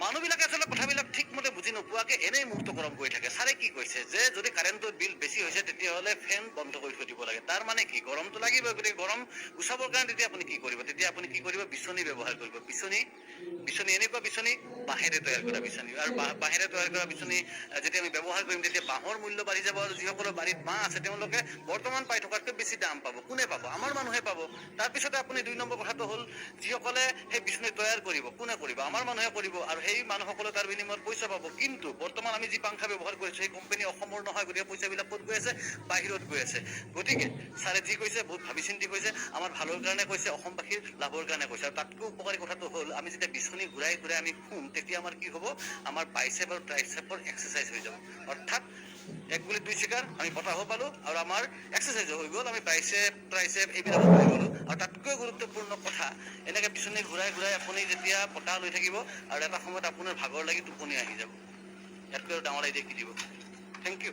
মানুহবিলাকে আচলতে কথাবিলাক ঠিকমতে বুজি নোপোৱাকে এনেই মুক্ত গৰম কৰি থাকে। ছাৰে কি কৈছে যে যদি কাৰেণ্টৰ বিল বেছি হৈছে তেতিয়াহ'লে ফেন বন্ধ কৰি থৈ দিব লাগে। তাৰ মানে কি, গৰমটো লাগিবই, গতিকে গৰম গুচাবৰ কাৰণে তেতিয়া আপুনি কি কৰিব, বিচনী ব্যৱহাৰ কৰিব। বিচনী এনেকুৱা বিচনী, বাঁহেৰে তৈয়াৰ কৰা বিচনী। আৰু বাঁহেৰে তৈয়াৰ কৰা বিচনী যেতিয়া আমি ব্যৱহাৰ কৰিম তেতিয়া বাঁহৰ মূল্য বাঢ়ি যাব, আৰু যিসকলৰ বাৰীত বাঁহ আছে তেওঁলোকে বৰ্তমান পাই থকাতকৈ বেছি দাম পাব। কোনে পাব? আমাৰ মানুহে পাব। তাৰপিছতে আপুনি 2 নম্বৰ কথাটো হ'ল, যিসকলে সেই বিচনী তৈয়াৰ কৰিব, কোনে কৰিব? আমাৰ মানুহে কৰিব, আৰু সেই মানুহসকলে তাৰ বিনিময়ত পইচা পাব। কিন্তু বৰ্তমান আমি যি পাংখা ব্যৱহাৰ কৰিছোঁ সেই কোম্পানী অসমৰ নহয়, গতিকে পইচাবিলাক ক'ত গৈ আছে? বাহিৰত গৈ আছে। গতিকে ছাৰে যি কৈছে বহুত ভাবি চিন্তি কৈছে, আমাৰ ভালৰ কাৰণে কৈছে, অসমবাসীৰ লাভৰ কাৰণে কৈছে। আৰু তাতকৈ উপকাৰী কথাটো হ'ল, আমি যেতিয়া বিচনী ঘূৰাই ঘূৰাই আমি শুম তেতিয়া আমাৰ কি হ'ব? আমাৰ বাইচেপ আৰু ট্ৰাইচেপৰ এক্সাৰচাইজ হৈ যাব। অৰ্থাৎ 1 গুলিত 2 চিকাৰ, আমি বতাহো পালোঁ আৰু আমাৰ এক্সাৰচাইজো হৈ গ'ল, আমি বাইচেপ ট্ৰাইচেপ এইবিলাকো কৰি গ'লোঁ। আৰু তাতকৈ গুৰুত্বপূৰ্ণ কথা, এনেকৈ বিচনী ঘূৰাই ঘূৰাই আপুনি যেতিয়া বতাহ লৈ থাকিব আৰু এটা সময়ত আপোনাৰ ভাগৰ লাগি টোপনি আহি যাব। ইয়াতকৈ আৰু ডাঙৰ আইডিয়া কি দিব? Thank U.